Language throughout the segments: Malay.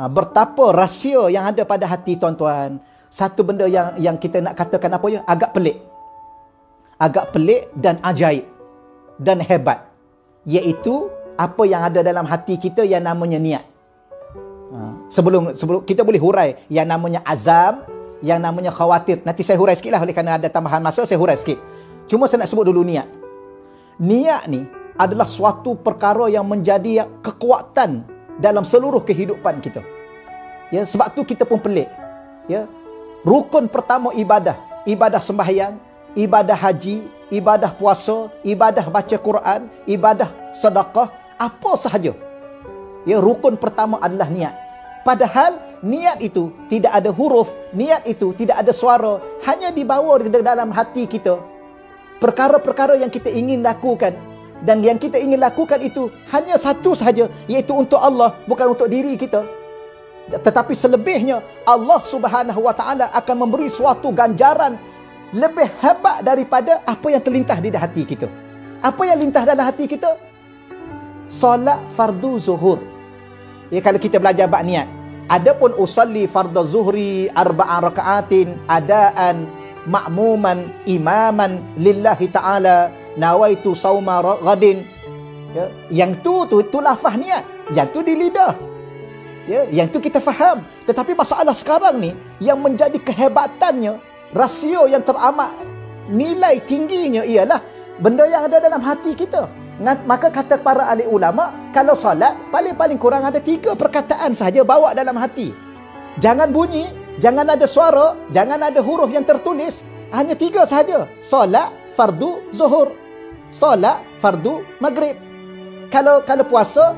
Bertapa rahsia yang ada pada hati tuan-tuan. Satu benda yang kita nak katakan apa ya? Agak pelik. Agak pelik dan ajaib. Dan hebat. Iaitu apa yang ada dalam hati kita yang namanya niat. Sebelum kita boleh hurai yang namanya azam, yang namanya khawatir. Nanti saya hurai sikit lah, oleh kerana ada tambahan masa, saya hurai sikit. Cuma saya nak sebut dulu niat. Niat ni adalah suatu perkara yang menjadi kekuatan dalam seluruh kehidupan kita. Ya, sebab tu kita pun pelik. Ya. Rukun pertama ibadah, ibadah sembahyang, ibadah haji, ibadah puasa, ibadah baca Quran, ibadah sedekah, apa sahaja. Ya, rukun pertama adalah niat. Padahal niat itu tidak ada huruf, niat itu tidak ada suara, hanya dibawa di dalam hati kita. Perkara-perkara yang kita ingin lakukan, dan yang kita ingin lakukan itu hanya satu sahaja, iaitu untuk Allah, bukan untuk diri kita. Tetapi selebihnya Allah Subhanahu wa taala akan memberi suatu ganjaran lebih hebat daripada apa yang terlintas di hati kita. Apa yang lintas dalam hati kita? Solat fardu zuhur. Ya, kalau kita belajar bab niat. Adapun usalli fardu zuhri arba'a raka'atin adaan ma'muman imaman lillahi ta'ala nawaitu sauma ghadin. Ya, yang tu lafaz niat. Yang tu di lidah. Ya, yang tu kita faham. Tetapi masalah sekarang ni yang menjadi kehebatannya, rasio yang teramat nilai tingginya ialah benda yang ada dalam hati kita. Maka kata para ahli ulama, kalau solat paling-paling kurang ada 3 perkataan sahaja bawa dalam hati. Jangan bunyi, jangan ada suara, jangan ada huruf yang tertulis, hanya 3 sahaja. Solat fardu zuhur, solat fardu maghrib. Kalau puasa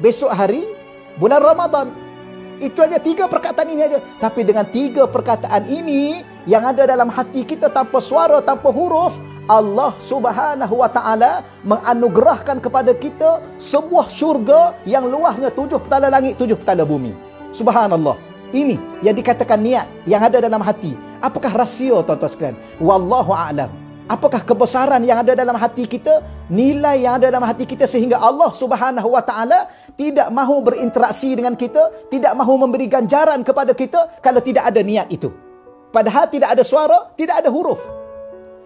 besok hari bulan Ramadan. Itu hanya 3 perkataan ini aja. Tapi dengan 3 perkataan ini yang ada dalam hati kita tanpa suara, tanpa huruf, Allah Subhanahu wa taala menganugerahkan kepada kita sebuah syurga yang luasnya 7 petala langit, 7 petala bumi. Subhanallah. Ini yang dikatakan niat yang ada dalam hati. Apakah rahsia tuan-tuan sekalian? Wallahu a'lam. Apakah kebesaran yang ada dalam hati kita, nilai yang ada dalam hati kita sehingga Allah Subhanahu wa taala tidak mahu berinteraksi dengan kita, tidak mahu memberi ganjaran kepada kita kalau tidak ada niat itu. Padahal tidak ada suara, tidak ada huruf.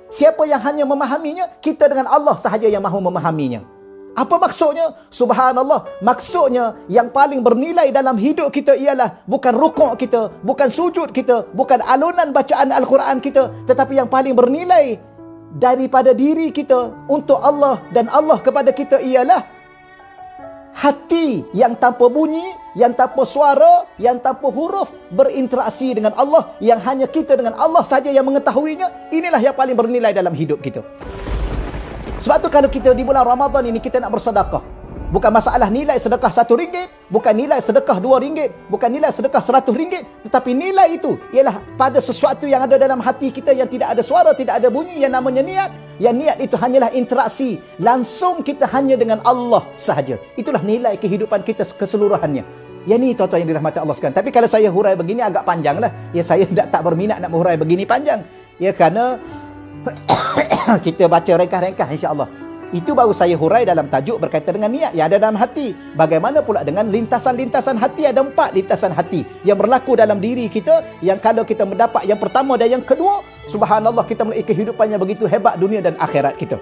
Siapa yang hanya memahaminya? Kita dengan Allah sahaja yang mahu memahaminya. Apa maksudnya? Subhanallah. Maksudnya yang paling bernilai dalam hidup kita ialah bukan rukuk kita, bukan sujud kita, bukan alunan bacaan Al-Quran kita, tetapi yang paling bernilai daripada diri kita untuk Allah dan Allah kepada kita ialah hati yang tanpa bunyi, yang tanpa suara, yang tanpa huruf berinteraksi dengan Allah, yang hanya kita dengan Allah saja yang mengetahuinya. Inilah yang paling bernilai dalam hidup kita. Sebab tu kalau kita di bulan Ramadan ini kita nak bersedekah, bukan masalah nilai sedekah RM1, bukan nilai sedekah RM2, bukan nilai sedekah RM100, tetapi nilai itu ialah pada sesuatu yang ada dalam hati kita yang tidak ada suara, tidak ada bunyi, yang namanya niat. Yang niat itu hanyalah interaksi langsung kita hanya dengan Allah sahaja. Itulah nilai kehidupan kita keseluruhannya. Yang ni tuan-tuan yang dirahmati Allah sekalian. Tapi kalau saya hurai begini agak panjang lah. Ya, saya tak berminat nak menghurai begini panjang. Ya, kerana kita baca ringkas-ringkas insya-Allah. Itu baru saya hurai dalam tajuk berkaitan dengan niat yang ada dalam hati. Bagaimana pula dengan lintasan-lintasan hati? Ada 4 lintasan hati yang berlaku dalam diri kita, yang kalau kita mendapat yang pertama dan yang kedua, subhanallah, kita memiliki kehidupan yang begitu hebat dunia dan akhirat kita.